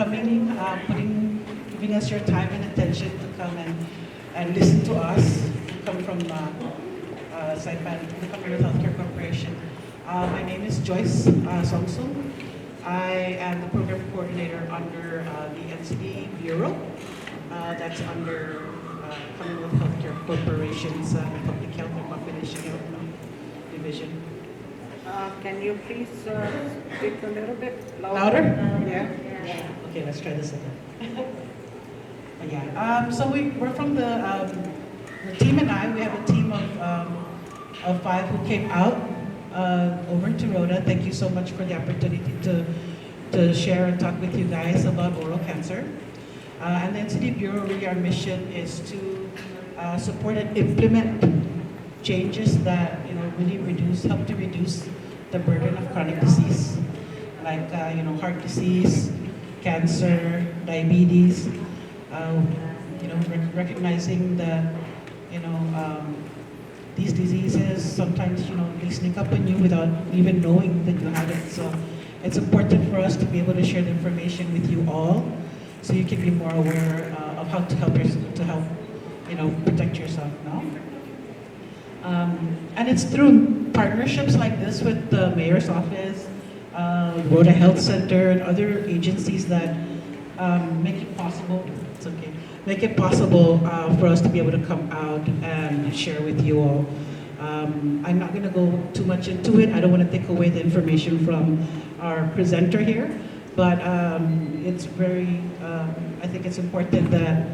coming, giving us your time and attention to come and listen to us. We come from Saipan, the Commonwealth Healthcare Corporation. My name is Joyce Songsung. I am the program coordinator under the NCD Bureau. That's under Commonwealth Healthcare Corporation's Public Health and Population Health Division. Can you please speak a little bit Louder? Yeah. Okay, let's try this again. So we're from the team and I. We have a team of 5 who came out over to Rota. Thank you so much for the opportunity to share and talk with you guys about oral cancer. And the NCD Bureau, really our mission is to support and implement changes that really help to reduce the burden of chronic disease, like heart disease, cancer, diabetes. Recognizing that these diseases sometimes they sneak up on you without even knowing that you have it. So it's important for us to be able to share the information with you all, so you can be more aware of how to help protect yourself now. And it's through partnerships like this with the mayor's office, Rota Health Center, and other agencies that make it possible. It's okay. Make it possible for us to be able to come out and share with you all. I'm not going to go too much into it. I don't want to take away the information from our presenter here, but it's very. I think it's important that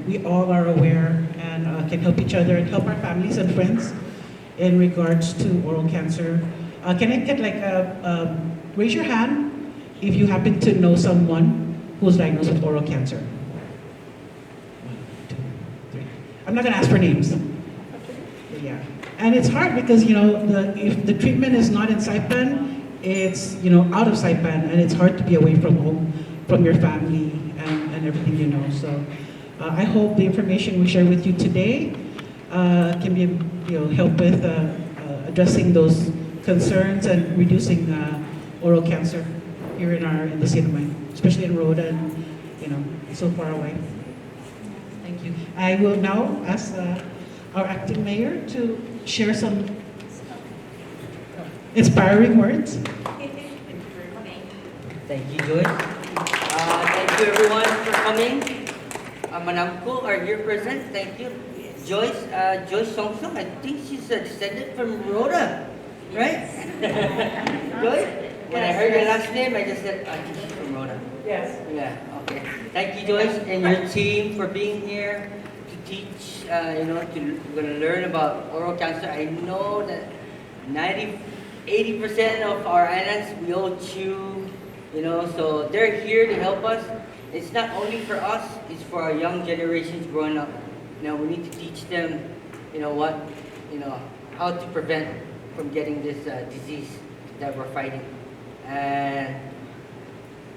we all are aware and can help each other and help our families and friends in regards to oral cancer. Can I get raise your hand if you happen to know someone who's diagnosed with oral cancer? 1, 2, 3. I'm not going to ask for names. Yeah, and it's hard because if the treatment is not in Saipan, it's out of Saipan, and it's hard to be away from home, from your family, and everything So I hope the information we share with you today can be help with addressing those concerns and reducing oral cancer here in the city of Mine, especially in Rota, and so far away. Thank you. I will now ask our acting mayor to share some inspiring words. Thank you, Joyce. Thank you, everyone, for coming. Manamko are here present. Thank you. Joyce Songsong, I think she's a descendant from Rota, right? Joyce? When I heard your last name, I just said, I think she's from Rota. Yes. Yeah, okay. Thank you, Joyce, and your team for being here to teach, we're going to learn about oral cancer. I know that 80% of our islands, we all chew, so they're here to help us. It's not only for us, it's for our young generations growing up. We need to teach them, how to prevent from getting this disease that we're fighting. And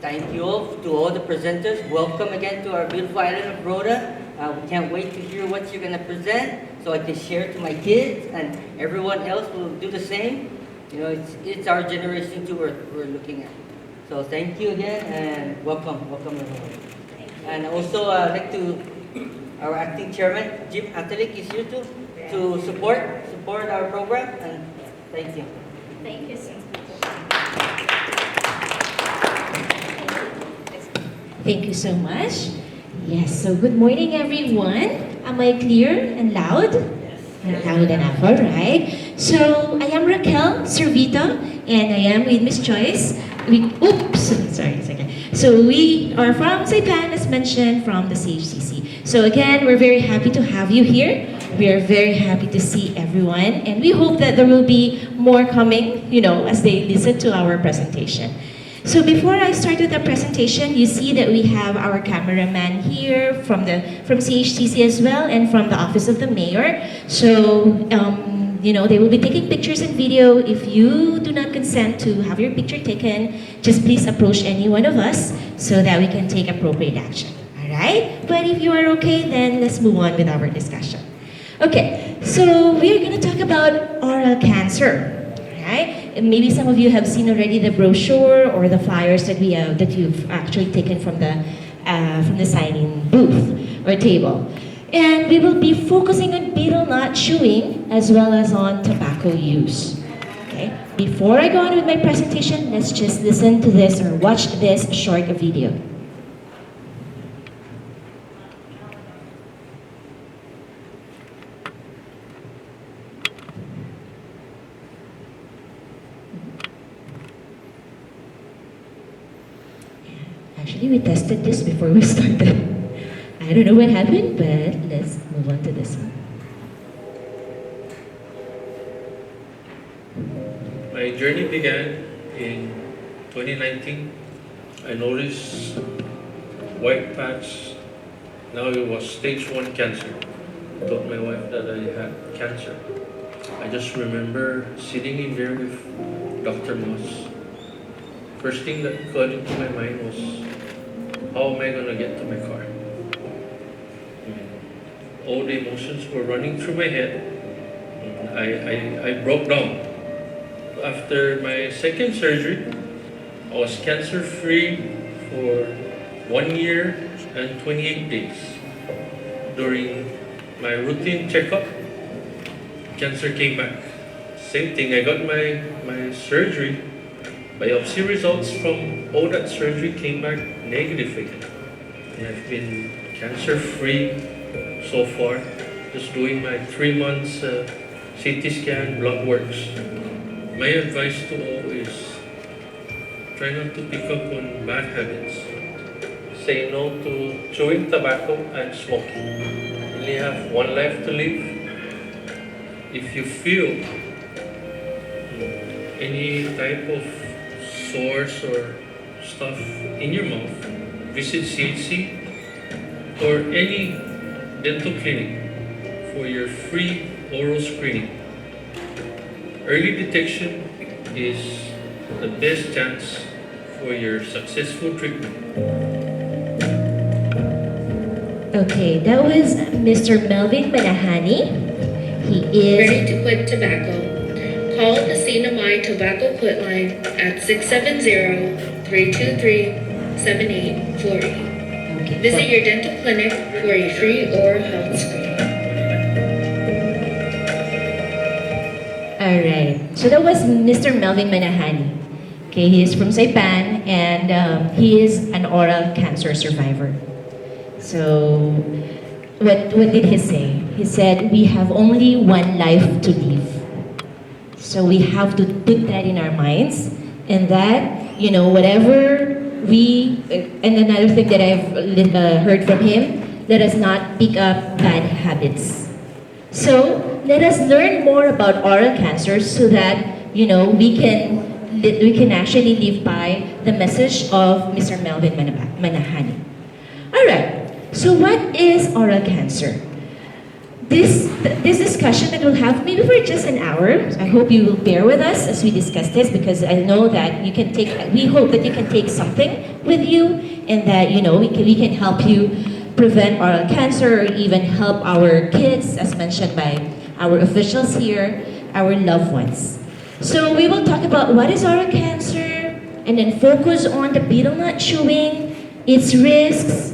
thank you all to all the presenters. Welcome again to our beautiful island of Rota. We can't wait to hear what you're going to present so I can share to my kids, and everyone else will do the same. It's our generation too we're looking at. So thank you again, and welcome everyone. And also I'd like to, our acting chairman, Jim Atalik, is here too, to support our program, and thank you. Thank you so much. Thank you so much. Yes, so good morning everyone. Am I clear and loud? Yes. Loud enough, all right. So I am Raquel Servita, and I am with Miss Joyce. Sorry. So we are from Saipan, as mentioned, from the CHCC. So again, we're very happy to have you here. We are very happy to see everyone, and we hope that there will be more coming, as they listen to our presentation. So before I start with the presentation, you see that we have our cameraman here from CHCC as well, and from the Office of the Mayor. So they will be taking pictures and video. If you do not consent to have your picture taken, just please approach any one of us so that we can take appropriate action. All right? But if you are okay, then let's move on with our discussion. Okay, so we are going to talk about oral cancer. All right? maybe some of you have seen already the brochure or the flyers that we have, that you've actually taken from the sign-in booth or table. And we will be focusing on betel nut chewing as well as on tobacco use. Okay? Before I go on with my presentation, let's just listen to this or watch this short video. Actually, we tested this before we started. I don't know what happened, but let's move on to this one. My journey began in 2019. I noticed white patch. Now it was stage 1 cancer. I told my wife that I had cancer. I just remember sitting in there with Dr. Moss. First thing that got into my mind was, how am I going to get to my car? All the emotions were running through my head. I broke down. After my second surgery, I was cancer-free for 1 year and 28 days. During my routine checkup, cancer came back. Same thing, I got my surgery. Biopsy results from all that surgery came back negative again. And I've been cancer-free so far, just doing my 3 months CT scan, blood works. My advice to all is try not to pick up on bad habits. Say no to chewing tobacco and smoking. You only have one life to live. If you feel any type of sores or stuff in your mouth, visit CHC or any dental clinic for your free oral screening. Early detection is the best chance for your successful treatment. Okay, that was Mr. Melvin Manahani. He is Ready to quit tobacco? Call the CNMI Tobacco Quit line at 670-323-7840. okay. Visit your dental clinic for a free oral health screening. All right. So that was Mr. Melvin Manahani. Okay, he is from Saipan and he is an oral cancer survivor. So what did he say? He said, we have only one life to live. So we have to put that in our minds, and that, whatever and another thing that I've heard from him, let us not pick up bad habits. So let us learn more about oral cancer so that, we can actually live by the message of Mr. Melvin Manahani. All right, so what is oral cancer? This discussion that we'll have maybe for just an hour. I hope you will bear with us as we discuss this, because I know that we hope that you can take something with you, and that we can help you prevent oral cancer, or even help our kids, as mentioned by our officials here, our loved ones. So we will talk about what is oral cancer, and then focus on the betel nut chewing, its risks,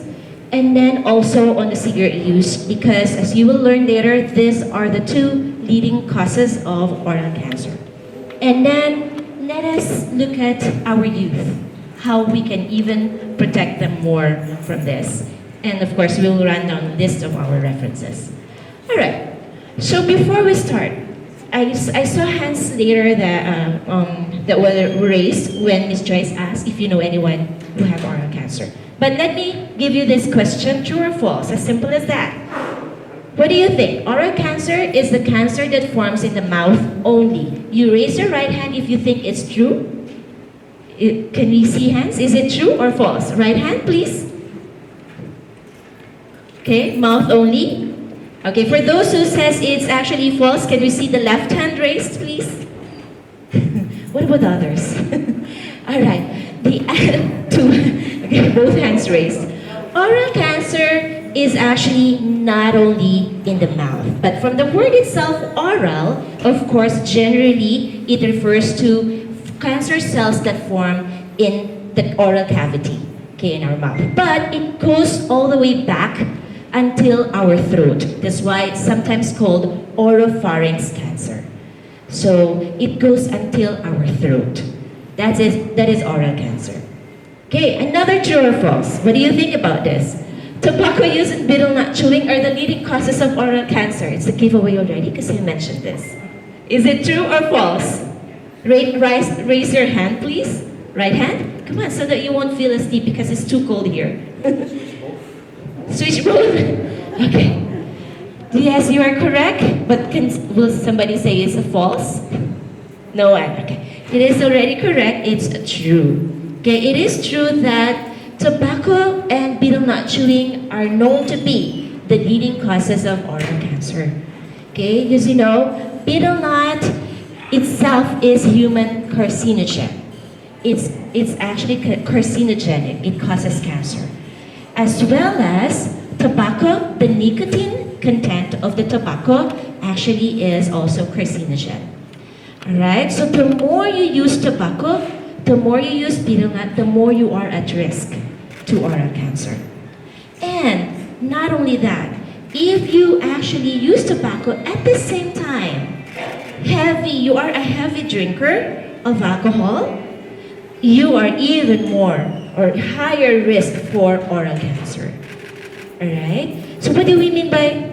and then also on the cigarette use, because as you will learn later, these are the 2 leading causes of oral cancer. And then let us look at our youth, how we can even protect them more from this. And of course, we will run down a list of our references. All right, so before we start, I saw hands later that were raised when Ms. Joyce asked if you know anyone who have oral cancer. But let me give you this question, true or false, as simple as that. What do you think? Oral cancer is the cancer that forms in the mouth only. You raise your right hand if you think it's true. Can we see hands? Is it true or false? Right hand, please. Okay, mouth only. Okay, for those who says it's actually false, can we see the left hand raised, please? What about others? All right, okay, both hands raised. Oral cancer is actually not only in the mouth, but from the word itself, oral, of course, generally it refers to cancer cells that form in the oral cavity, okay, in our mouth. But it goes all the way back until our throat. That's why it's sometimes called oropharynx cancer. So it goes until our throat. That is oral cancer. Okay, another true or false. What do you think about this? Tobacco use and betel nut chewing are the leading causes of oral cancer. It's a giveaway already because you mentioned this. Is it true or false? Raise your hand, please. Right hand? Come on, so that you won't feel asleep because it's too cold here. Switch both? Okay. Yes, you are correct, but will somebody say it's a false? No one. Okay. It is already correct. It's true. Okay, it is true that tobacco and betel nut chewing are known to be the leading causes of oral cancer. Okay, because you know, betel nut itself is human carcinogen. It's actually carcinogenic. It causes cancer. As well as tobacco, the nicotine content of the tobacco actually is also carcinogen. Alright, so the more you use tobacco, the more you use betel nut, the more you are at risk to oral cancer. And not only that, if you actually use tobacco at the same time, you are a heavy drinker of alcohol, you are even more or higher risk for oral cancer. Alright? So what do we mean by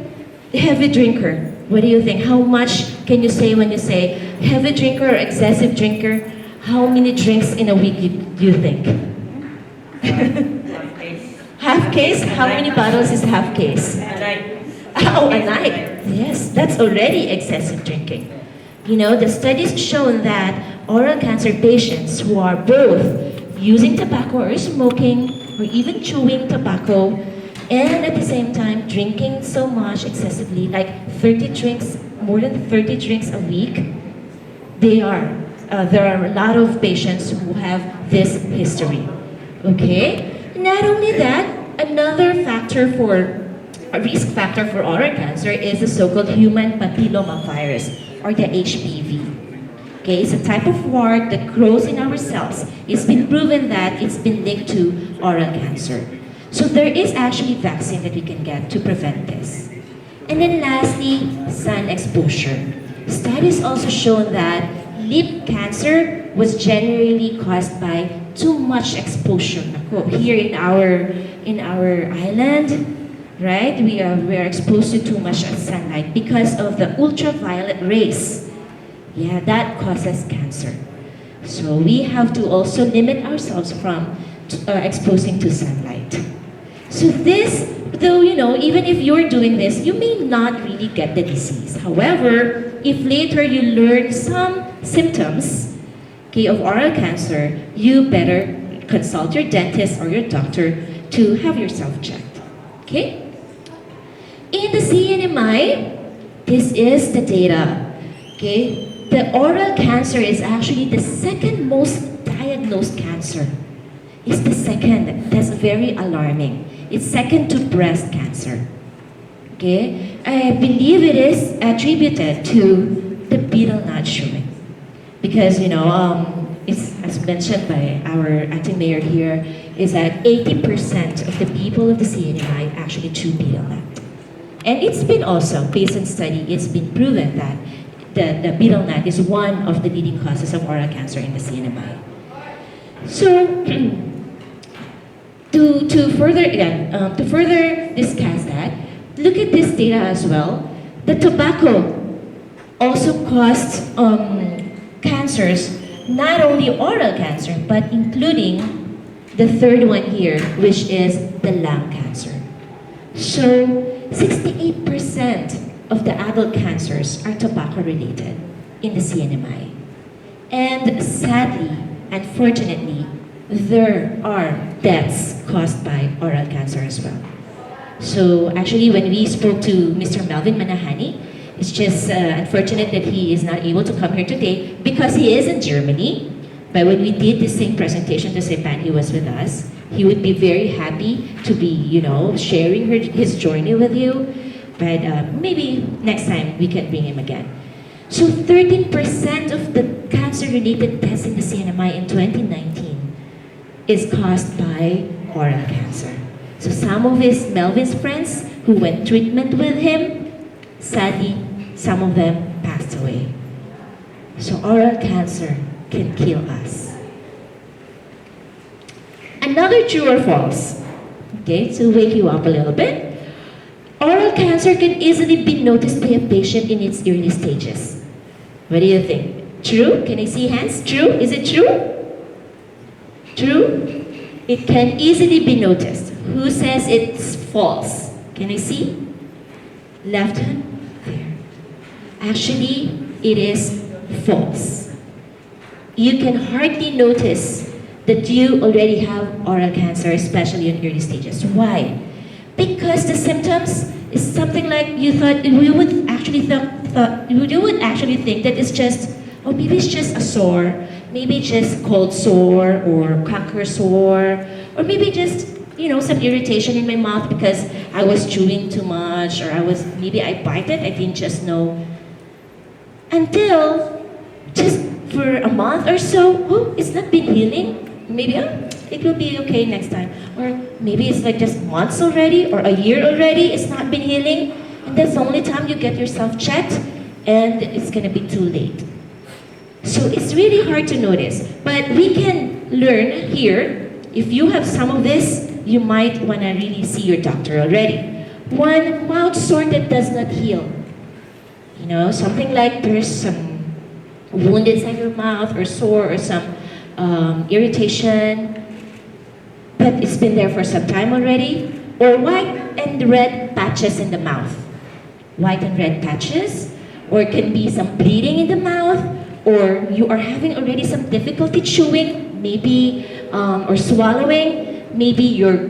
heavy drinker? What do you think? How much can you say when you say heavy drinker or excessive drinker? How many drinks in a week do you think? Half case? How many bottles is half case? A night. Oh, a night. Yes, that's already excessive drinking. You know, the studies shown that oral cancer patients who are both using tobacco or smoking or even chewing tobacco and at the same time drinking so much excessively, like 30 drinks, more than 30 drinks a week, there are a lot of patients who have this history. Okay? Not only that, another a risk factor for oral cancer is the so-called human papillomavirus, or the HPV. Okay, it's a type of wart that grows in our cells. It's been proven that it's been linked to oral cancer. So there is actually vaccine that we can get to prevent this. And then lastly, sun exposure. Studies also shown that lip cancer was generally caused by too much exposure. Here in our island, right? We are exposed to too much sunlight because of the ultraviolet rays. Yeah, that causes cancer. So we have to also limit ourselves from exposing to sunlight. So this, though, you know, even if you're doing this, you may not really get the disease. However, if later you learn some symptoms, okay, of oral cancer, you better consult your dentist or your doctor to have yourself checked. Okay? In the CNMI, this is the data. Okay? The oral cancer is actually the second most diagnosed cancer. It's the second. That's very alarming. It's second to breast cancer. Okay? I believe it is attributed to the betel nut chewing. Because, you know, it's, as mentioned by our acting mayor here, is that 80% of the people of the CNMI actually chew betel nut. And it's been also, based on study, it's been proven that the betel nut is one of the leading causes of oral cancer in the CNMI. So, to further discuss that, look at this data as well. The tobacco also caused cancers, not only oral cancer, but including the third one here, which is the lung cancer. So, 68% of the adult cancers are tobacco-related in the CNMI. And sadly, unfortunately, there are deaths caused by oral cancer as well. So actually, when we spoke to Mr. Melvin Manahani, it's just unfortunate that he is not able to come here today because he is in Germany. But when we did the same presentation to Sepan, he was with us. He would be very happy to be, sharing his journey with you. But maybe next time we can bring him again. So 13% of the cancer-related deaths in the CNMI in 2019 is caused by oral cancer. So some of Melvin's friends who went treatment with him, sadly, some of them passed away. So oral cancer can kill us. Another true or false, okay, to wake you up a little bit. Oral cancer can easily be noticed by a patient in its early stages. What do you think? True? Can I see hands? True? Is it true? True? It can easily be noticed. Who says it's false? Can I see? Left hand? There. Actually, it is false. You can hardly notice that you already have oral cancer, especially in early stages. Why? Because the symptoms is something like you would actually think that it's just, oh, maybe it's just a sore, maybe just cold sore or canker sore, or maybe just, some irritation in my mouth because I was chewing too much, or maybe I bite it, I didn't just know. Until just for a month or so, oh, it's not been healing. Maybe, it will be okay next time. Or maybe it's like just months already, or a year already, it's not been healing. And that's the only time you get yourself checked, and it's gonna be too late. So it's really hard to notice. But we can learn here, if you have some of this, you might wanna really see your doctor already. One, mouth sore that does not heal. Something like there's some wound inside your mouth, or sore, or some irritation, but it's been there for some time already. Or white and red patches in the mouth. White and red patches, or it can be some bleeding in the mouth, or you are having already some difficulty chewing, maybe, or swallowing. Maybe your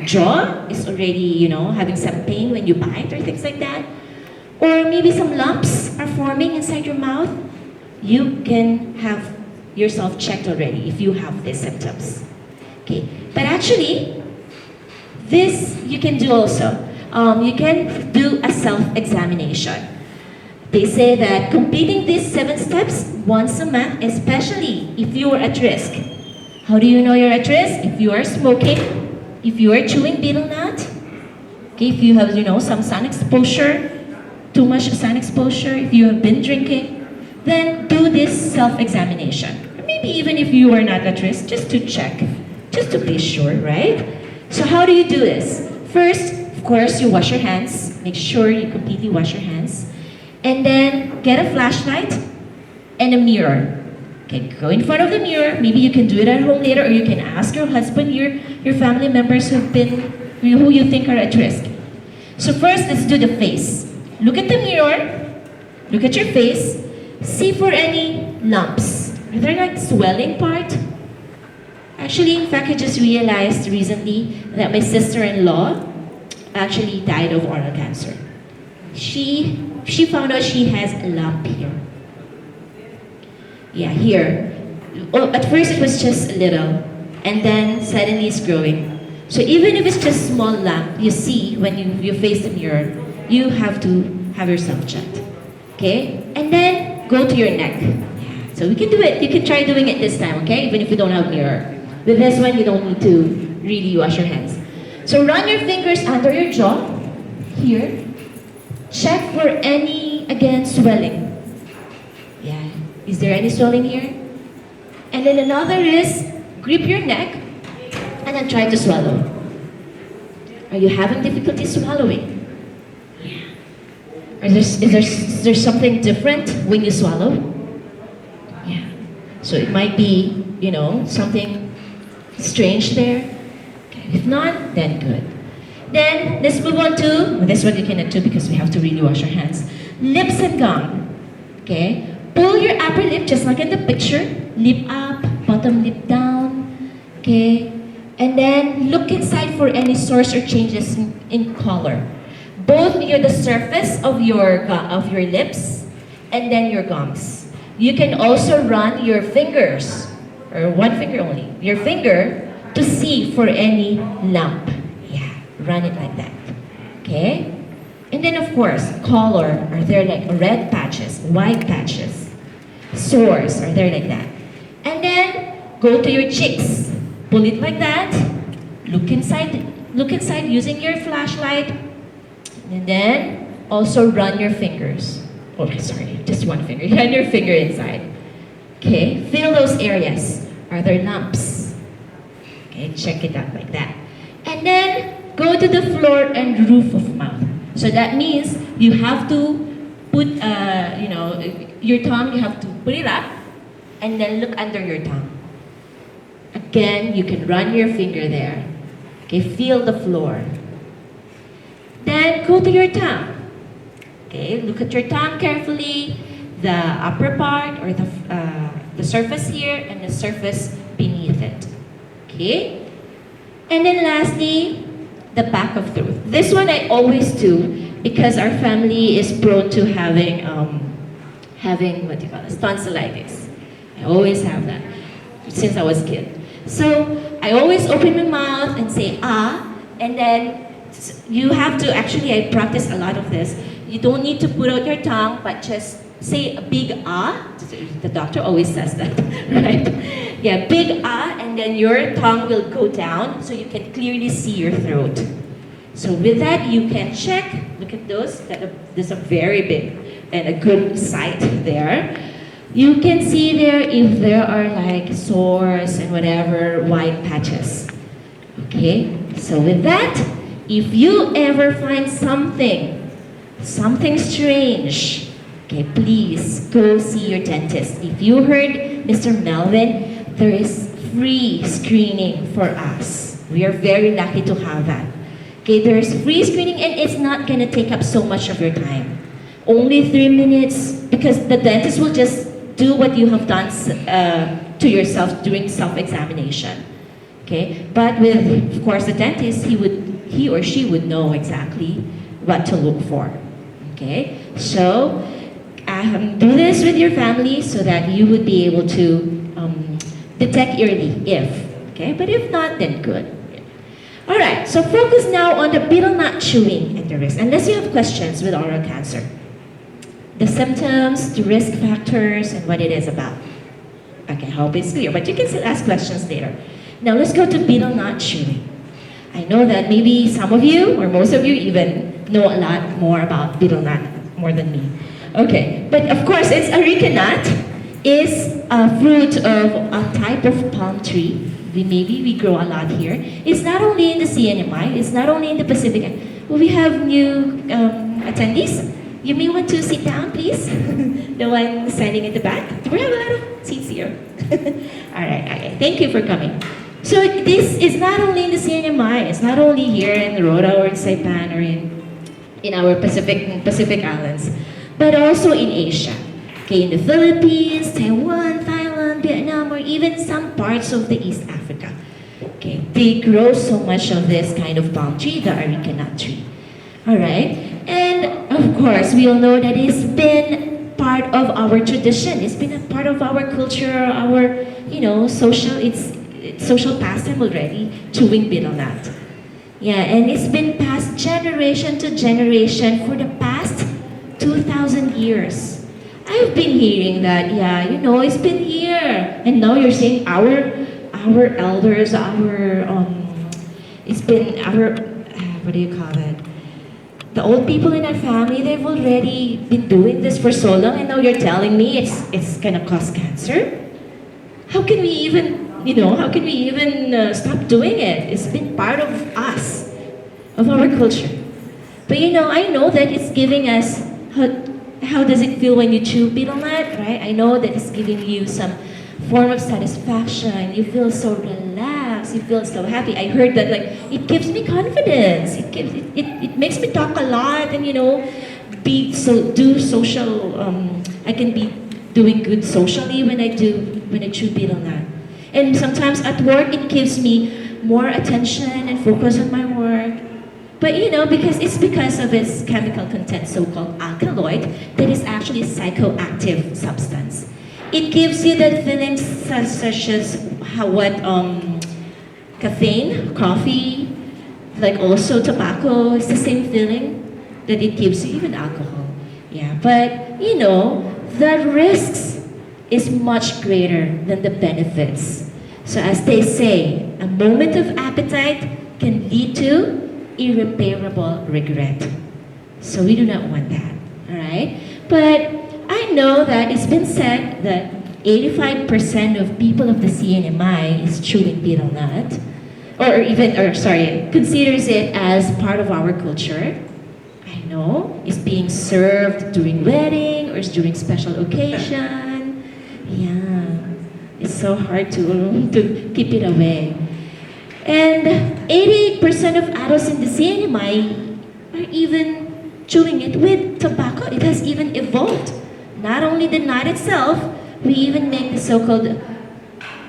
jaw is already, having some pain when you bite or things like that. Or maybe some lumps are forming inside your mouth. You can have yourself checked already if you have these symptoms. Okay, but actually, this you can do also. You can do a self-examination. They say that completing these 7 steps once a month, especially if you are at risk. How do you know you're at risk? If you are smoking, if you are chewing betel nut, okay, if you have, some sun exposure, too much sun exposure, if you have been drinking, then do this self-examination. Maybe even if you are not at risk, just to check, just to be sure, right? So how do you do this? First, of course, you wash your hands. Make sure you completely wash your hands. And then get a flashlight and a mirror. Okay, go in front of the mirror. Maybe you can do it at home later, or you can ask your husband, your family members who you think are at risk. So first, let's do the face. Look at the mirror. Look at your face. See for any lumps. Are there like swelling part? Actually, in fact, I just realized recently that my sister-in-law actually died of oral cancer. She found out she has a lump here. Yeah, here. Oh, at first it was just a little, and then suddenly it's growing. So even if it's just small lump, you see when you face the mirror, you have to have yourself checked. Okay? And then go to your neck. Yeah. So we can do it. You can try doing it this time, okay? Even if you don't have a mirror. With this one, you don't need to really wash your hands. So run your fingers under your jaw, here. Check for any, again, swelling. Yeah. Is there any swelling here? And then another is, grip your neck, and then try to swallow. Are you having difficulty swallowing? Yeah. Is there something different when you swallow? Yeah. So it might be, something strange there. Okay. If not, then good. Then let's move on to, this one you cannot do because we have to really wash our hands. Lips and gum. Okay. Pull your upper lip just like in the picture. Lip up, bottom lip down. Okay. And then look inside for any sores or changes in color. Both near the surface of your lips and then your gums. You can also run your fingers, or one finger only, your finger to see for any lump. Yeah, run it like that. Okay? And then of course, color. Are there like red patches, white patches? Sores, are there like that? And then go to your cheeks. Pull it like that. Look inside using your flashlight. And then also run your fingers. Oh, sorry, just one finger. Run your finger inside. Okay, feel those areas. Are there lumps? Okay, check it out like that. And then go to the floor and roof of mouth. So that means you have to put, your tongue, you have to put it up and then look under your tongue. Again, you can run your finger there. Okay, feel the floor. Then go to your tongue. Okay, look at your tongue carefully. The upper part or the surface here and the surface beneath it. Okay? And then lastly, the back of the throat. This one I always do because our family is prone to having what do you call it, tonsillitis. I always have that since I was a kid. So I always open my mouth and say ah, and then you have to, actually I practice a lot of this. You don't need to put out your tongue, but just say a big ah. The doctor always says that, right? Yeah, big ah, and then your tongue will go down so you can clearly see your throat. So with that, you can check. Look at those. There's a very big and a good sight there. You can see there if there are like sores and whatever, white patches. Okay, so with that, if you ever find something strange, okay, please go see your dentist. If you heard Mr. Melvin, there is free screening for us. We are very lucky to have that. Okay, there's free screening and it's not gonna take up so much of your time. Only 3 minutes, because the dentist will just do what you have done to yourself during self-examination. Okay, but with, of course, the dentist, he or she would know exactly what to look for. Okay, so do this with your family so that you would be able to detect early if, okay, but if not, then good. All right, so focus now on the betel nut chewing and the risk, unless you have questions with oral cancer. The symptoms, the risk factors, and what it is about. Okay, I hope it's clear, but you can still ask questions later. Now let's go to betel nut chewing. I know that maybe some of you, or most of you even, know a lot more about betel nut, more than me. Okay, but of course, it's areca nut is a fruit of a type of palm tree. We grow a lot here. It's not only in the CNMI, it's not only in the Pacific. Well, we have new attendees. You may want to sit down, please. The one standing in the back. We have a lot of seats here. All right, okay. Thank you for coming. So this is not only in the CNMI, it's not only here in Rota or in Saipan or in our Pacific Islands, but also in Asia. Okay, in the Philippines, Taiwan, Thailand, Vietnam, or even some parts of the East Africa. Okay, they grow so much of this kind of palm tree, the areca nut tree. All right, and of course, we all know that it's been part of our tradition. It's been a part of our culture, our social pastime already, chewing betel nut. Yeah, and it's been passed generation to generation for the past 2,000 years. I've been hearing that, yeah, it's been here. And now you're saying our elders, it's been our, what do you call it? The old people in our family, they've already been doing this for so long, and now you're telling me it's gonna cause cancer? How can we even stop doing it? It's been part of us, of our culture. But I know that it's giving us, how does it feel when you chew betel nut, right? I know that it's giving you some form of satisfaction. You feel so relaxed. You feel so happy. I heard that it gives me confidence. It makes me talk a lot and do social. I can be doing good socially when I chew betel nut. And sometimes at work it gives me more attention and focus on my work. But because of its chemical content, so-called alkaloid, that is actually a psychoactive substance. It gives you that feeling such as Caffeine, coffee, like also tobacco, it's the same feeling that it gives you, even alcohol. Yeah, but you know, the risks is much greater than the benefits. So as they say, a moment of appetite can lead to irreparable regret. So we do not want that, all right? But I know that it's been said that 85% of people of the CNMI is chewing betel nut, considers it as part of our culture. I know it's being served during wedding or during special occasion. Yeah, it's so hard to keep it away. And 88% of adults in the CNMI are even chewing it with tobacco. It has even evolved. Not only the nut itself, we even make the so-called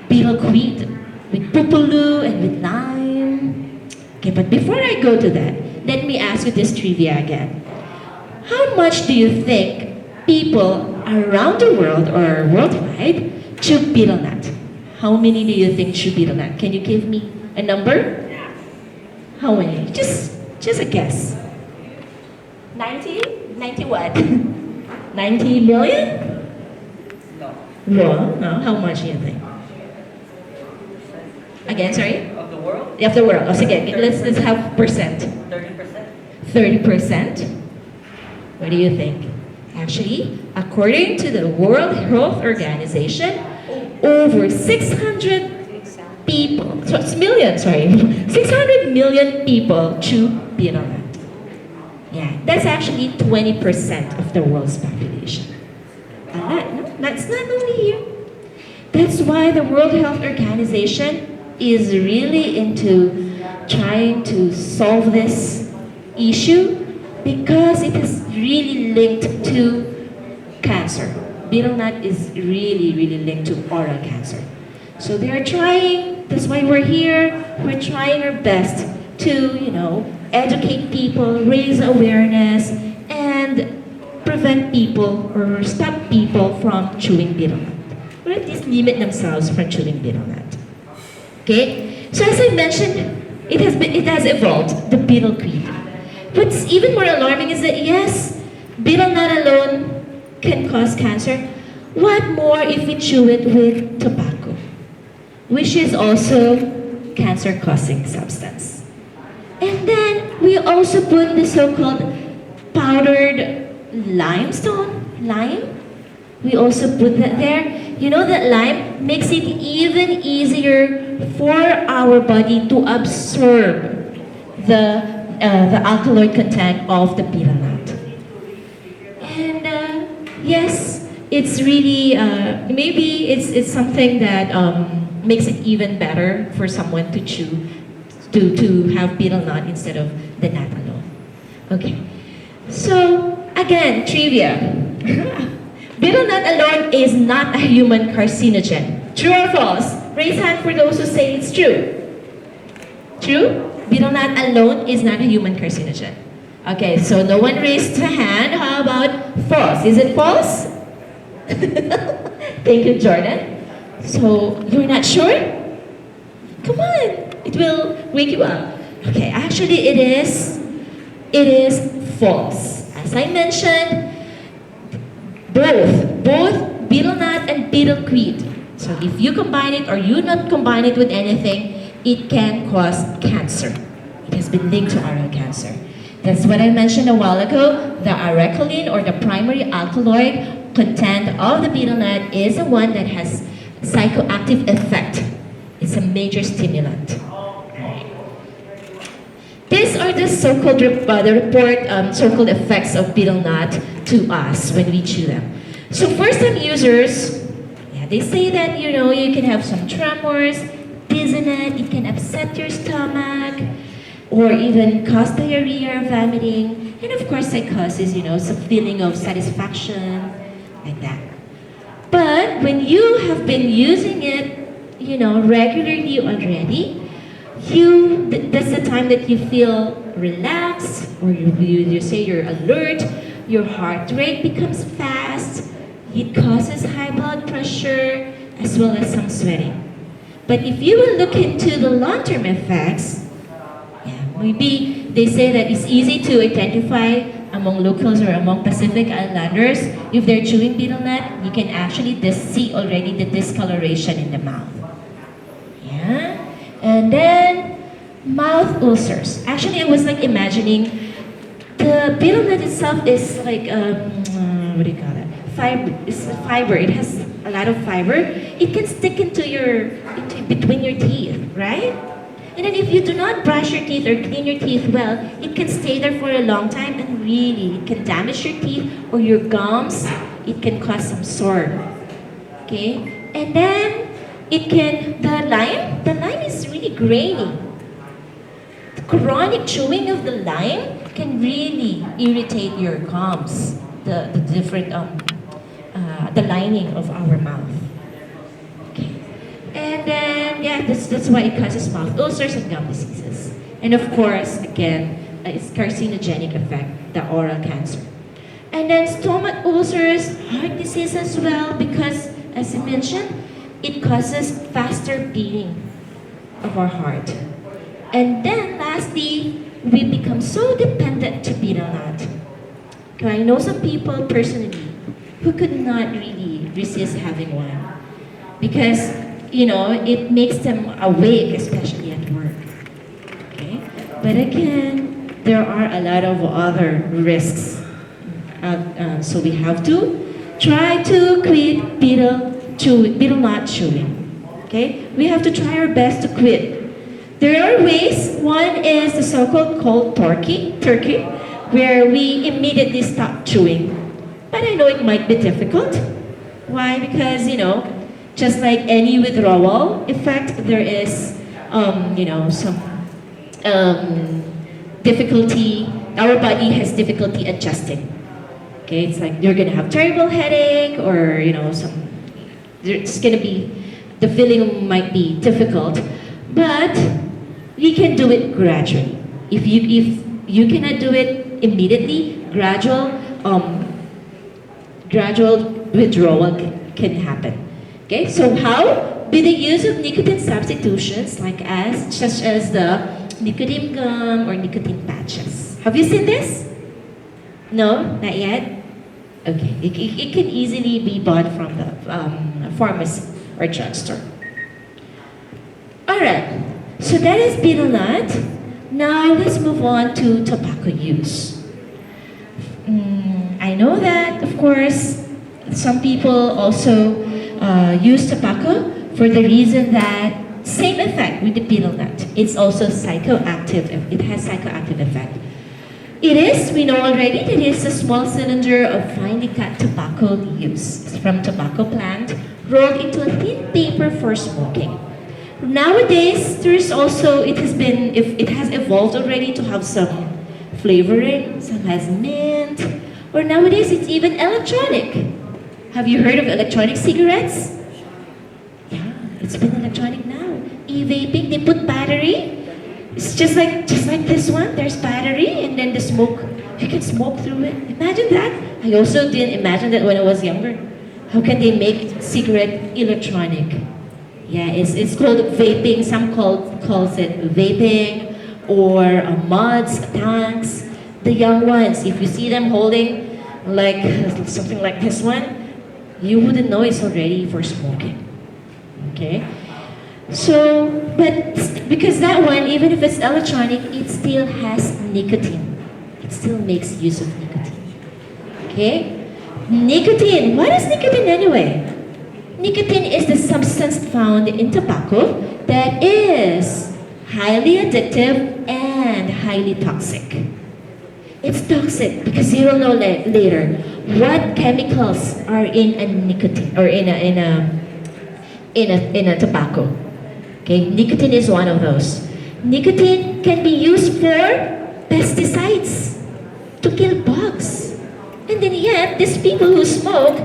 betel quid with pupulu and with lime. Okay, but before I go to that, let me ask you this trivia again. How much do you think people around the world or worldwide chew betel nut? How many do you think chew betel nut? Can you give me a number? How many? Just a guess. 90? 90 what? 90 million? No. No? No? How much do you think? Again, sorry? Of the world, Of the world. Oh, sige, let's have percent. 30%. 30%? What do you think? Actually, according to the World Health Organization, over 600 people, so it's millions, sorry, 600 million people chew betel nut. Yeah, that's actually 20% of the world's population. A lot, no? That's not only here. That's why the World Health Organization is really into trying to solve this issue because it is really linked to cancer. Betel nut is really, really linked to oral cancer. So they are trying, that's why we're here, we're trying our best to, educate people, raise awareness, and prevent people or stop people from chewing betel nut. Or at least limit themselves from chewing betel nut. Okay? So as I mentioned, it has evolved, the betel quid. What's even more alarming is that yes, betel nut alone can cause cancer. What more if we chew it with tobacco, which is also cancer-causing substance. And then we also put the so-called powdered lime. We also put that there. You know that lime makes it even easier for our body to absorb the alkaloid content of the betel nut. And yes, it's really, maybe it's something that makes it even better for someone to chew, to have betel nut instead of the nut alone. Okay, so again, trivia. Betel nut alone is not a human carcinogen. True or false? Raise hand for those who say it's true. True? Betel nut alone is not a human carcinogen. Okay, so no one raised a hand. How about false? Is it false? Thank you, Jordan. So, you're not sure? Come on, it will wake you up. Okay, actually it is false. As I mentioned, both betel nut and betel quid. So if you combine it or you not combine it with anything, it can cause cancer. It has been linked to oral cancer. That's what I mentioned a while ago. The arecoline or the primary alkaloid content of the betel nut is the one that has psychoactive effect. It's a major stimulant. These are the so-called so-called effects of betel nut to us when we chew them. So first-time users, they say that you can have some tremors, dizziness, it can upset your stomach, or even cause diarrhea or vomiting, and of course psychosis, some feeling of satisfaction, like that. But when you have been using it, regularly already, that's the time that you feel relaxed, or you say you're alert, your heart rate becomes fast, it causes high blood pressure, as well as some sweating. But if you will look into the long-term effects, yeah, maybe they say that it's easy to identify among locals or among Pacific Islanders. If they're chewing betel nut, you can actually see already the discoloration in the mouth. Yeah, and then mouth ulcers. Actually, I was like imagining the betel nut itself is like what do you call it? Fiber. It's fiber. It has a lot of fiber. It can stick into between your teeth, right? And then if you do not brush your teeth or clean your teeth well, it can stay there for a long time and really it can damage your teeth or your gums. It can cause some sore. Okay? And then the lime is really grainy. The chronic chewing of the lime can really irritate your gums, the different the lining of our mouth. Okay. And then yeah, that's why it causes mouth ulcers and gum diseases. And of course, again, it's carcinogenic effect, the oral cancer. And then stomach ulcers, heart disease as well, because as I mentioned, it causes faster beating of our heart. And then lastly, we become so dependent to betel nut. Okay, I know some people personally who could not really resist having one because it makes them awake, especially at work. Okay, but again, there are a lot of other risks. So we have to try to quit betel nut chewing. Okay, we have to try our best to quit. There are ways. One is the so-called cold turkey, where we immediately stop chewing. But I know it might be difficult. Why? Because, just like any withdrawal effect, there is, some difficulty. Our body has difficulty adjusting. Okay, it's like you're gonna have terrible headache, or it's gonna be, the feeling might be difficult, but we can do it gradually. If you cannot do it immediately, gradual withdrawal can happen. Okay, so how? With the use of nicotine substitutions such as the nicotine gum or nicotine patches. Have you seen this? No, not yet? Okay, it can easily be bought from the pharmacy or drugstore. Alright, so that is betel nut. Now let's move on to tobacco use. I know that, of course, some people also use tobacco for the reason that same effect with the betel nut. It's also psychoactive. It has psychoactive effect. It is, we know already, that it is a small cylinder of finely cut tobacco leaves. It's from tobacco plant, rolled into a thin paper for smoking. Nowadays, it has evolved already to have some flavoring, some has mint, or nowadays it's even electronic. Have you heard of electronic cigarettes? Yeah, it's been electronic now. E-vaping, they put battery. It's just like this one, there's battery, and then the smoke, you can smoke through it. Imagine that. I also didn't imagine that when I was younger. How can they make cigarette electronic? Yeah, it's called vaping. Some calls it vaping, or mods, tanks. The young ones, if you see them holding like something like this one, you wouldn't know it's already for smoking. Okay? So, but because that one, even if it's electronic, it still has nicotine. It still makes use of nicotine. Okay? Nicotine. What is nicotine anyway? Nicotine is the substance found in tobacco that is highly addictive and highly toxic. It's toxic because you will know later what chemicals are in a nicotine or in a tobacco. Okay, nicotine is one of those. Nicotine can be used for pesticides to kill bugs. And then yet, these people who smoke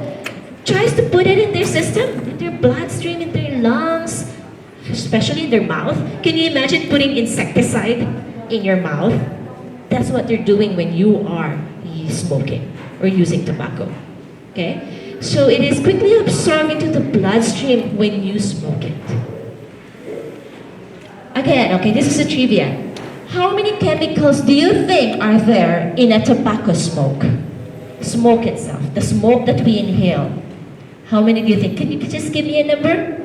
tries to put it in their system, in their bloodstream, in their lungs, especially in their mouth. Can you imagine putting insecticide in your mouth? That's what they're doing when you are smoking or using tobacco. Okay? So it is quickly absorbed into the bloodstream when you smoke it. Again, okay, this is a trivia. How many chemicals do you think are there in a tobacco smoke? Smoke itself, the smoke that we inhale. How many do you think? Can you just give me a number?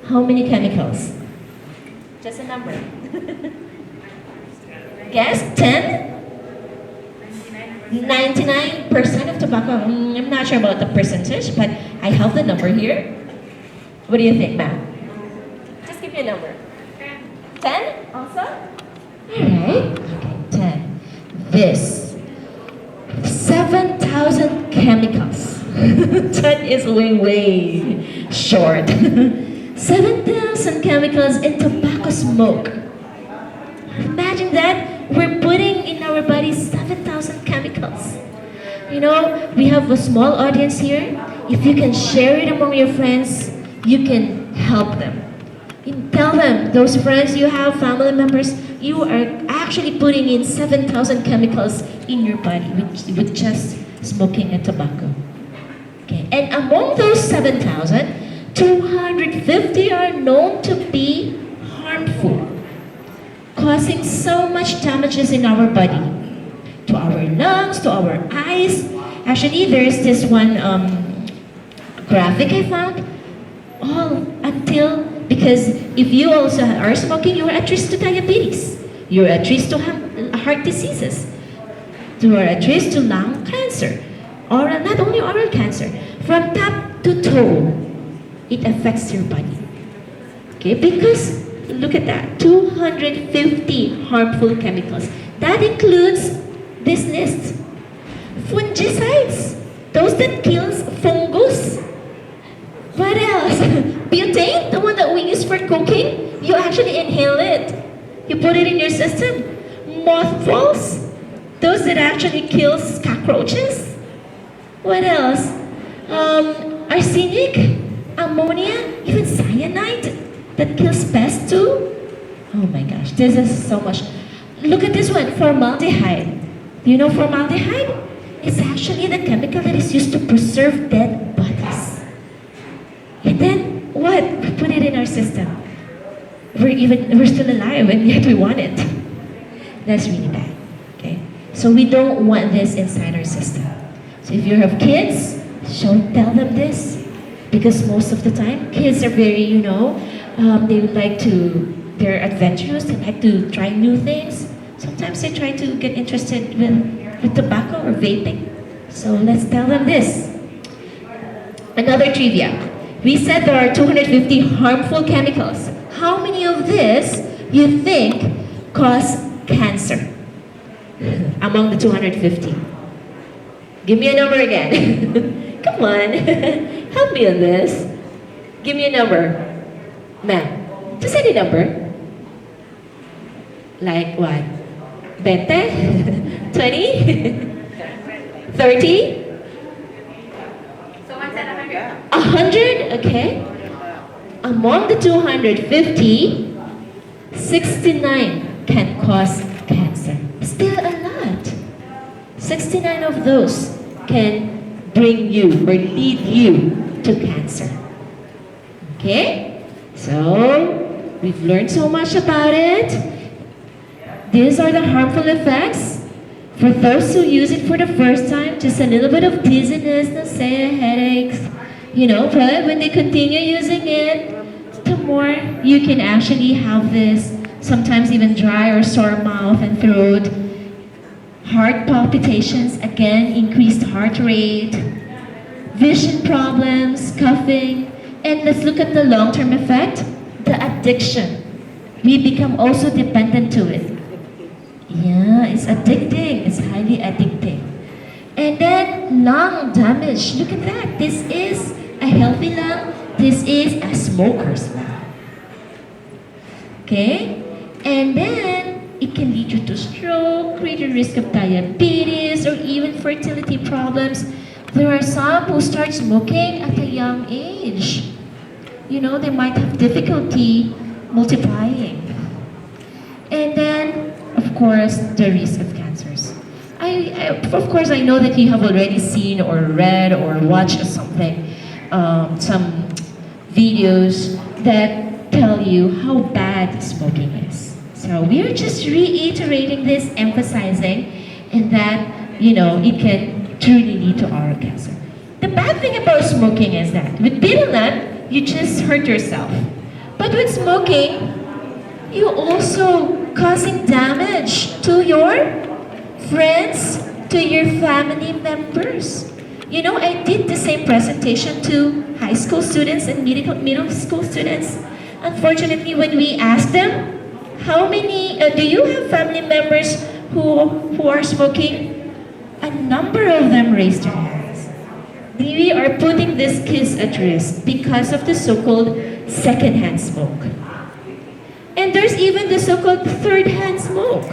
How many chemicals? Just a number. Guess 10? 99% of tobacco. I'm not sure about the percentage, but I have the number here. What do you think, ma'am? Just give me a number. 10 also? Alright. Okay, 10. This. 7,000 chemicals. 10 is way short. 7,000 chemicals in tobacco smoke. Imagine that. We're putting in our bodies 7,000 chemicals. You know, we have a small audience here. If you can share it among your friends, you can help them. You tell them, those friends you have, family members, you are actually putting in 7,000 chemicals in your body with just smoking a tobacco. Okay, and among those 7,000, 250 are known to be harmful, causing so much damages in our body, to our lungs, to our eyes. Actually, there's this one graphic I found. All until, because if you also are smoking, you are at risk to diabetes. You're at risk to heart diseases. You are at risk to lung cancer. Or not only oral cancer, from top to toe, it affects your body. Okay, because look at that, 250 harmful chemicals. That includes this list. Fungicides, those that kills fungus. What else? Butane, the one that we use for cooking, you actually inhale it. You put it in your system. Mothballs, those that actually kills cockroaches. What else? Arsenic, ammonia, even cyanide that kills pests too. Oh my gosh, this is so much. Look at this one, formaldehyde. Do you know formaldehyde? It's actually the chemical that is used to preserve dead bodies. And then what? We put it in our system. We're still alive and yet we want it. That's really bad. Okay? So we don't want this inside our system. So if you have kids, tell them this. Because most of the time, kids are very, they would like to, they're adventurous, they like to try new things. Sometimes they try to get interested with tobacco or vaping. So let's tell them this. Another trivia. We said there are 250 harmful chemicals. How many of this you think cause cancer among the 250? Give me a number again. Come on, help me on this. Give me a number. Ma'am, just any number. Like what? 20? 20? 30? 100? Okay. Among the 250, 69 can cause cancer. Still a lot. 69 of those can bring you or lead you to cancer. Okay? So, we've learned so much about it. These are the harmful effects. For those who use it for the first time, just a little bit of dizziness, nausea, headaches, but when they continue using it, the more you can actually have this, sometimes even dry or sore mouth and throat, heart palpitations, again, increased heart rate, vision problems, coughing, and let's look at the long-term effect, the addiction. We become also dependent to it. Yeah, it's addicting. It's highly addicting. And then lung damage. Look at that. This is a healthy lung. This is a smoker's lung. Okay? And then it can lead you to stroke, greater risk of diabetes, or even fertility problems. There are some who start smoking at a young age. They might have difficulty multiplying. And then, of course, the risk of cancers. Of course, I know that you have already seen or read or watched something, some videos that tell you how bad smoking is. So we are just reiterating this, emphasizing, and that, you know, it can truly lead to oral cancer. The bad thing about smoking is that with betel nut, you just hurt yourself. But with smoking, you also causing damage to your friends, to your family members. You know, I did the same presentation to high school students and middle school students. Unfortunately, when we asked them, how many, do you have family members who are smoking? A number of them raised their hands. We are putting these kids at risk because of the so-called second-hand smoke. And there's even the so-called third-hand smoke.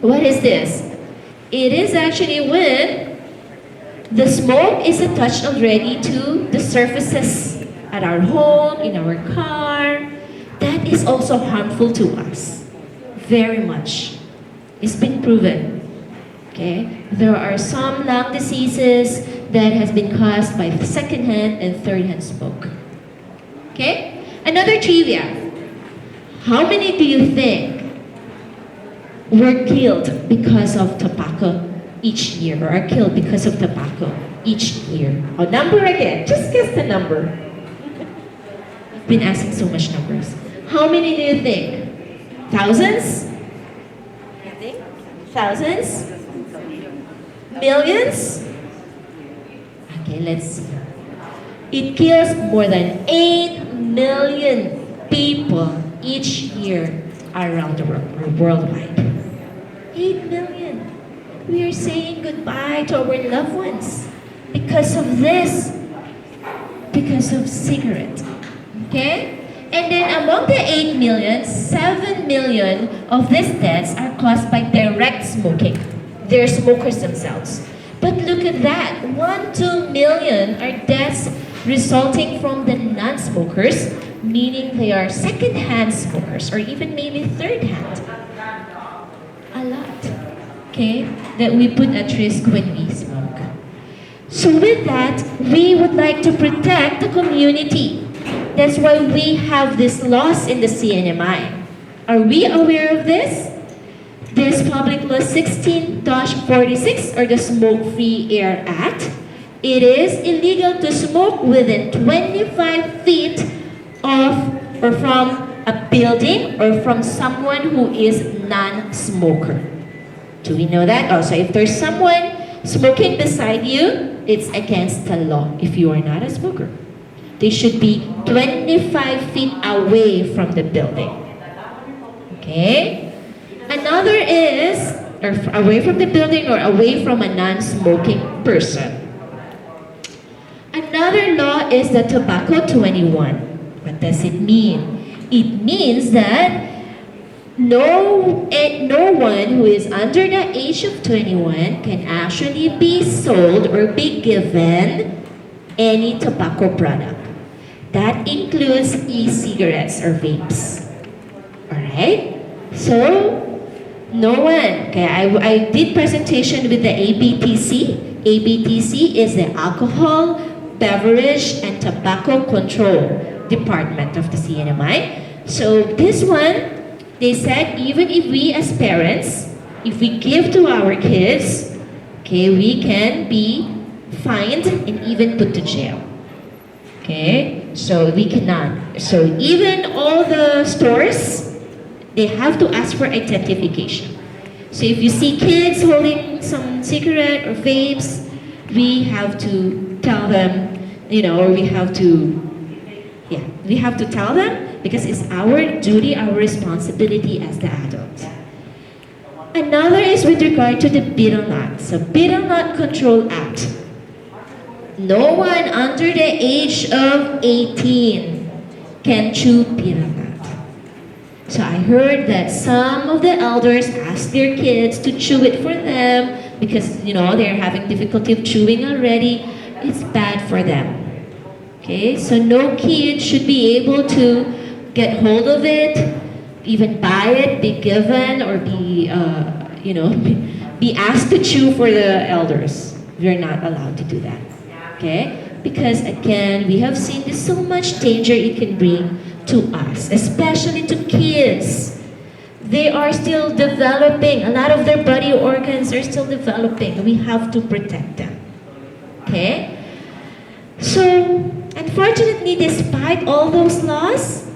What is this? It is actually when the smoke is attached already to the surfaces at our home, in our car. That is also harmful to us. Very much. It's been proven. Okay? There are some lung diseases that has been caused by second-hand and third-hand smoke. Okay? Another trivia. How many do you think were killed because of tobacco each year, or are killed because of tobacco each year? A number again. Just guess the number. I've been asking so much numbers. How many do you think? Thousands? You think? Thousands? Millions? Okay, let's see. It kills more than 8 million people each year around the world, or worldwide. 8 million. We are saying goodbye to our loved ones because of this, because of cigarette. Okay? And then among the 8 million, 7 million of these deaths are caused by direct smoking. They're smokers themselves. But look at that, 1-2 million are deaths resulting from the non-smokers, meaning they are second-hand smokers or even maybe third-hand. A lot, okay, that we put at risk when we smoke. So with that, we would like to protect the community. That's why we have this laws in the CNMI. Are we aware of this? This Public Law 16-46, or the Smoke Free Air Act, it is illegal to smoke within 25 feet of or from a building or from someone who is non-smoker. Do we know that? Also, if there's someone smoking beside you, it's against the law if you are not a smoker. They should be 25 feet away from the building. Okay? Another is, or away from the building or away from a non-smoking person. Another law is the Tobacco 21. What does it mean? It means that no one who is under the age of 21 can actually be sold or be given any tobacco product. That includes e-cigarettes or vapes. Alright? So, no one. Okay, I did presentation with the ABTC. ABTC is the Alcohol, Beverage, and Tobacco Control Department of the CNMI. So this one, they said even if we as parents, if we give to our kids, okay, we can be fined and even put to jail. Okay, so we cannot. So even all the stores, they have to ask for identification. So if you see kids holding some cigarette or vapes, we have to tell them, you know, or we have to tell them because it's our duty, our responsibility as the adults. Another is with regard to the Betel Nut. So Betel Nut Control Act. No one under the age of 18 can chew betel nut. So I heard that some of the elders ask their kids to chew it for them because, you know, they're having difficulty of chewing already. It's bad for them. Okay, so no kid should be able to get hold of it, even buy it, be given, or be, be asked to chew for the elders. We're not allowed to do that. Okay? Because again, we have seen there's so much danger it can bring to us, especially to kids. They are still developing. A lot of their body organs are still developing. We have to protect them. Okay? So, unfortunately, despite all those laws,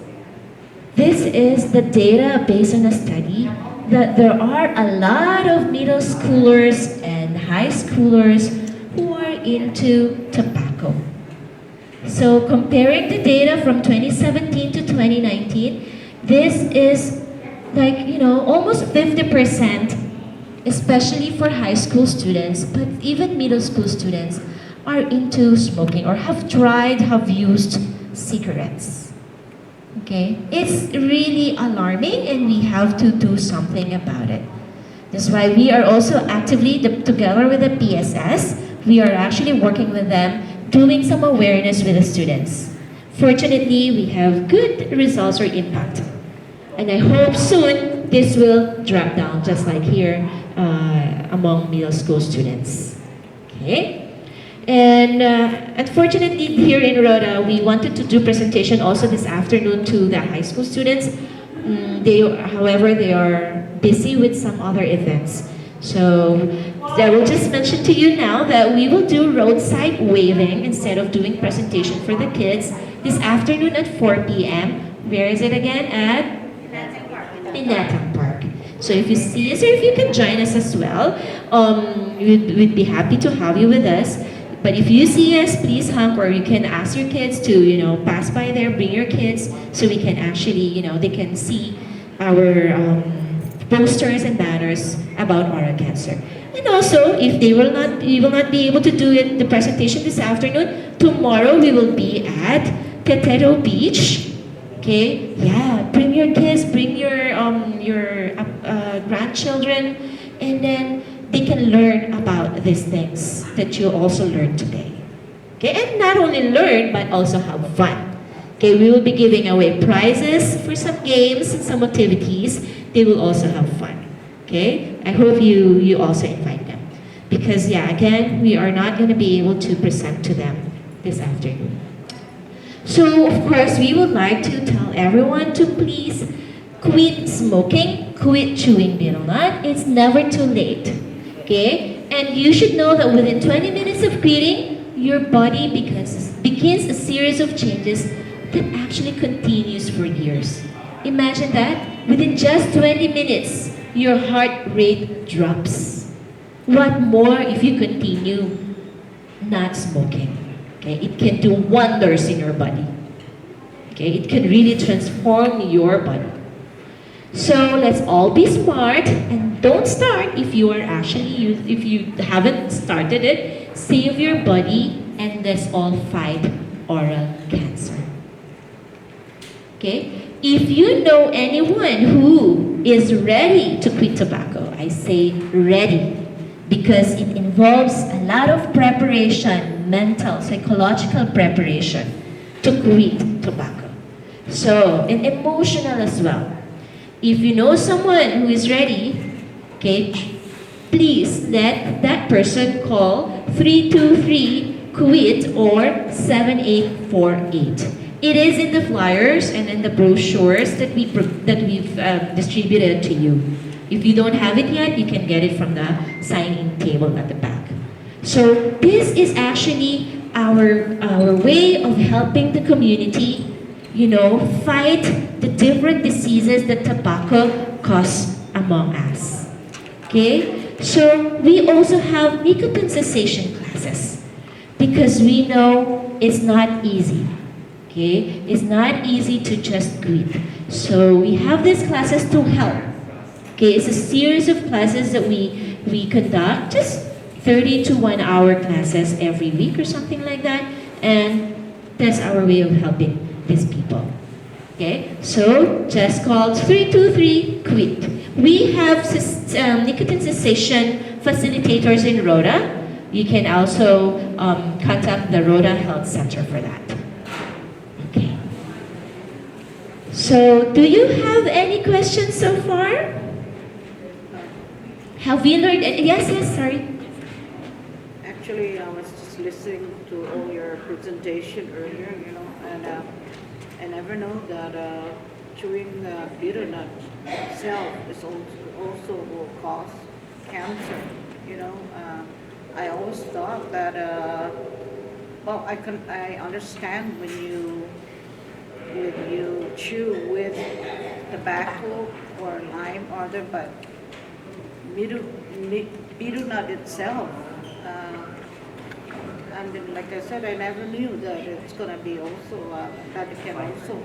this is the data based on a study that there are a lot of middle schoolers and high schoolers who are into tobacco. So comparing the data from 2017 to 2019, this is like, almost 50%, especially for high school students, but even middle school students are into smoking or have used cigarettes. Okay? It's really alarming and we have to do something about it. That's why we are also actively, together with the PSS, we are actually working with them, doing some awareness with the students. Fortunately, we have good results or impact. And I hope soon this will drop down, just like here among middle school students. Okay? And unfortunately, here in Rota, we wanted to do presentation also this afternoon to the high school students. However, they are busy with some other events. So I will just mention to you now that we will do roadside waving instead of doing presentation for the kids this afternoon at 4 p.m. Where is it again? At Inatang Park. So if you see us or if you can join us as well, we'd be happy to have you with us. But if you see us, please honk, or you can ask your kids to, pass by there, bring your kids, so we can actually, they can see our posters and banners about oral cancer. And also, if we will not be able to do the presentation this afternoon, tomorrow we will be at Tetero Beach. Okay, yeah, bring your kids, bring your grandchildren, and then they can learn about these things that you also learned today. Okay, and not only learn, but also have fun. Okay, we will be giving away prizes for some games and some activities. They will also have fun. Okay, I hope you also invite them. Because again, we are not going to be able to present to them this afternoon. So, of course, we would like to tell everyone to please quit smoking, quit chewing betel nut. It's never too late. Okay? And you should know that within 20 minutes of quitting, your body begins a series of changes that actually continues for years. Imagine that. Within just 20 minutes, your heart rate drops. What more if you continue not smoking? Okay? It can do wonders in your body. Okay? It can really transform your body. So let's all be smart and don't start if you haven't started it. Save your body and let's all fight oral cancer. Okay? If you know anyone who is ready to quit tobacco, I say ready, because it involves a lot of preparation, mental, psychological preparation to quit tobacco. So, and emotional as well. If you know someone who is ready, okay, please let that person call 323-QUIT or 7848. It is in the flyers and in the brochures that we've distributed to you. If you don't have it yet, you can get it from the sign-in table at the back. So this is actually our way of helping the community, fight the different diseases that tobacco causes among us. Okay? So we also have nicotine cessation classes because we know it's not easy. Okay? It's not easy to just quit. So we have these classes to help. Okay? It's a series of classes that we conduct, just 30 to 1 hour classes every week or something like that. And that's our way of helping these people. Okay? So just call 323-QUIT. We have nicotine cessation facilitators in Rota. You can also contact the Rota Health Center for that. Okay. So, do you have any questions so far? Have we learned? Yes, sorry. Actually, I was just listening to all your presentation earlier, and I never know that chewing bitter nut itself is also will cause cancer. You know, I always thought that, well, I understand when you chew with tobacco or lime or other, but bitter nut itself, and then, like I said, I never knew that it's gonna be also, that it can also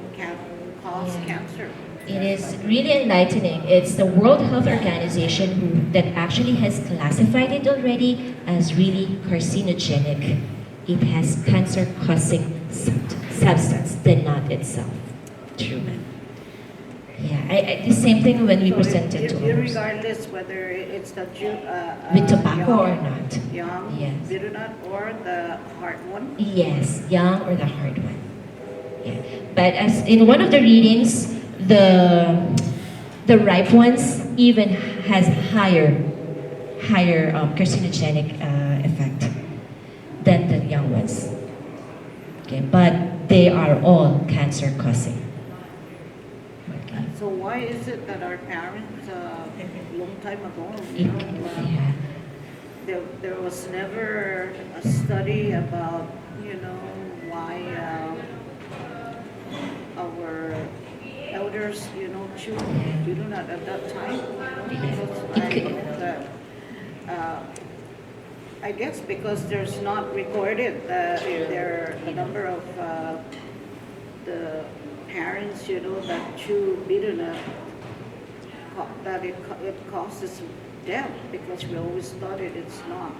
cause cancer. It is really enlightening. It's the World Health Organization that actually has classified it already as really carcinogenic. It has cancer-causing substance, the nut itself. True. Yeah, the same thing when we So presented to others. regardless whether it's the With tobacco young, or not. young Yes. bitter nut or the hard one. Yes, young or the hard one. Yeah. But as in one of the readings, the ripe ones even has higher carcinogenic effect than the young ones. Okay, but they are all cancer causing. Okay. So why is it that our parents, long time ago, you know, Yeah. there was never a study about, you know, why our elders, you know, chew bitter nut at that time, you know, because I know that, I guess because there's not recorded that there the number of the parents, you know, that chew bitter nut, that it causes death, because we always thought it's not.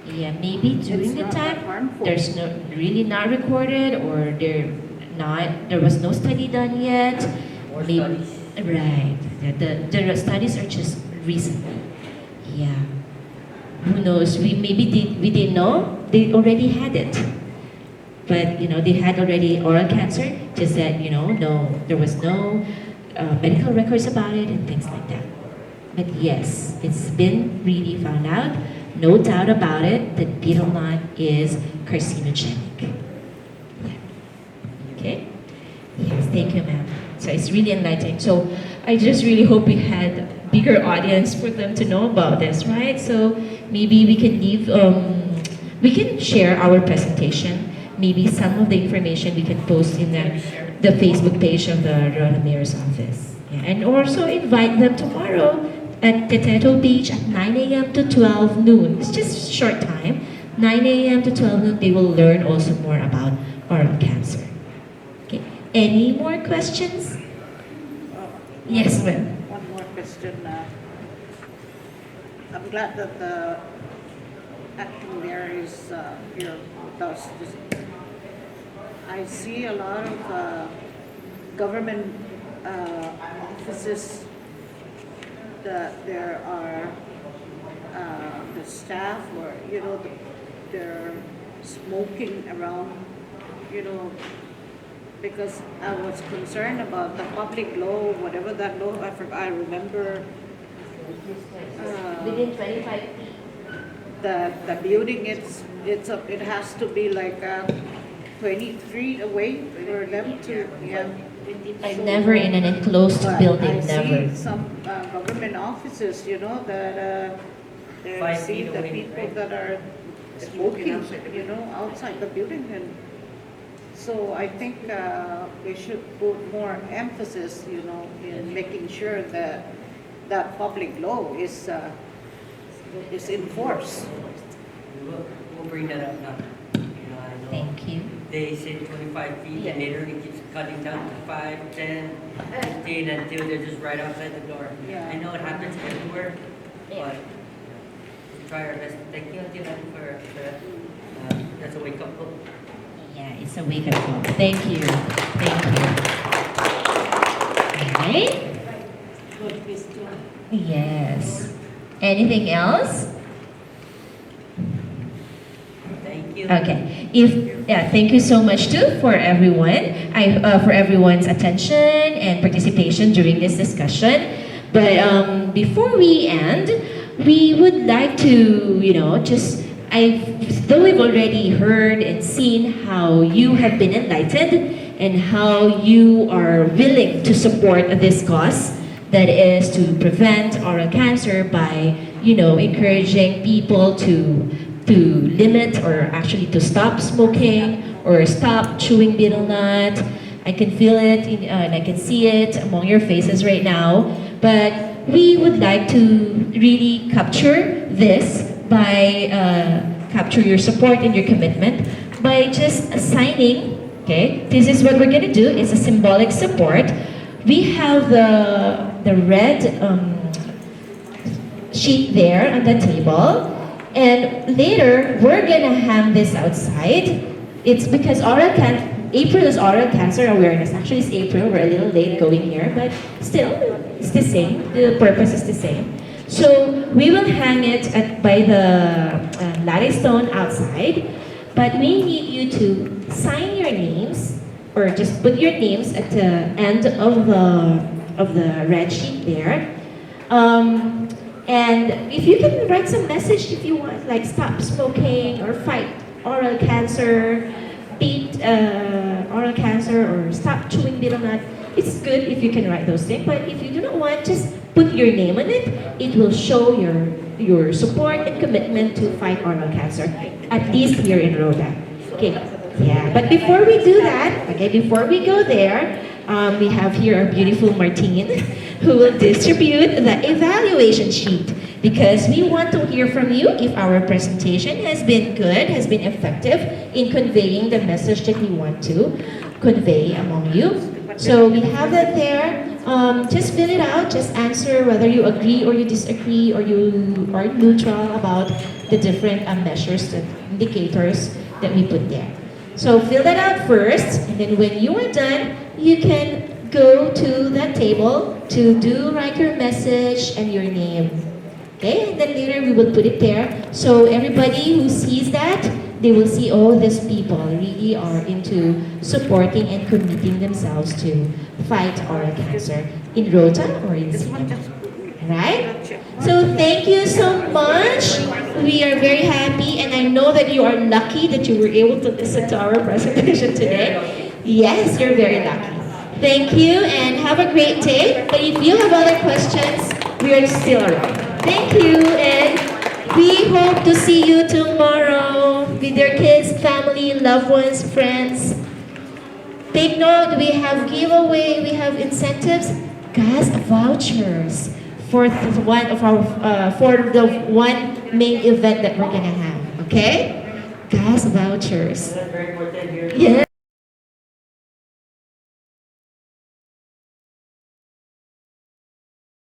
Yeah, maybe during It's the not that time harmful. there's no really not recorded, or there was no study done yet. More Maybe- studies. Right. The studies are just recent. Yeah. Who knows? We didn't know they already had it. But they had already oral cancer. Just that no, there was no medical records about it and things like that. But yes, it's been really found out. No doubt about it that betel nut is carcinogenic. Okay? Yes, thank you, ma'am. So it's really enlightening. So I just really hope we had a bigger audience for them to know about this, right? So maybe we can we can share our presentation. Maybe some of the information we can post in the Facebook page of the Rota Mayor's office. Yeah. And also invite them tomorrow at Teteto Beach at 9 a.m. to 12 noon. It's just a short time. 9 a.m. to 12 noon, they will learn also more about oral cancer. Okay. Any more questions? Yes, ma'am. One more question. I'm glad that the acting mayor is here with us. I see a lot of government offices that there are the staff, or they're smoking around, because I was concerned about the public law, whatever that law, I remember Within 25 feet. the building, it has to be like 20 feet away for them to, yeah. I'm never in an enclosed But building, I never. see some government offices, that they 5 see feet the away, people right? that are smoking, outside the building. And so I think we should put more emphasis, in making sure that that public law is enforced. We'll bring that up now. I know Thank you. they say 25 feet, Yeah. and they literally keeps cutting down to 5, 10, 15, until they're just right outside the door. Yeah. I know it happens everywhere, Yeah. but we try our best. Thank you, Auntie Lan, for that. That's a wake-up call. Yeah, it's a wake-up call. Thank you. Thank you. All right. Yes. Anything else? Thank you. Okay. Thank you so much too for everyone. For everyone's attention and participation during this discussion. But before we end, we would like to, though we've already heard and seen how you have been enlightened and how you are willing to support this cause that is to prevent oral cancer by, encouraging people to limit or actually to stop smoking or stop chewing betel nut. I can feel it and I can see it among your faces right now. But we would like to really capture this by capture your support and your commitment by just signing. Okay, this is what we're gonna do. It's a symbolic support. We have the red sheet there on the table, and later we're gonna hang this outside. It's because April is oral cancer awareness. Actually, it's April. We're a little late going here, but still, it's the same. The purpose is the same. So we will hang it by the latte stone outside, but we need you to sign your names, or just put your names at the end of the red sheet there. And if you can write some message if you want, like stop smoking or fight oral cancer, beat oral cancer, or stop chewing betel nut. It's good if you can write those things, but if you do not want, just put your name on it. It will show your support and commitment to fight oral cancer, at least here in Rota. Okay, yeah. But before we do that, before we go there, we have here our beautiful Martine, who will distribute the evaluation sheet, because we want to hear from you if our presentation has been good, has been effective in conveying the message that we want to convey among you. So we have that there. Just fill it out. Just answer whether you agree or you disagree, or you are neutral about the different measures and indicators that we put there. So fill that out first, and then when you are done, you can go to that table to write your message and your name. Okay, and then later we will put it there. So everybody who sees that, they will see, oh, these people really are into supporting and committing themselves to fight oral cancer in Rota or in This one Sinaloa. just. Right? So thank you so much. We are very happy, and I know that you are lucky that you were able to listen to our presentation today. Yes, you're very lucky. Thank you, and have a great day. But if you have other questions, we are still around. Thank you, and we hope to see you tomorrow with your kids, family, loved ones, friends. Take note, we have giveaway, we have incentives, gas vouchers for the one main event that we're gonna have. Okay, gas vouchers. That's very important here. Yeah.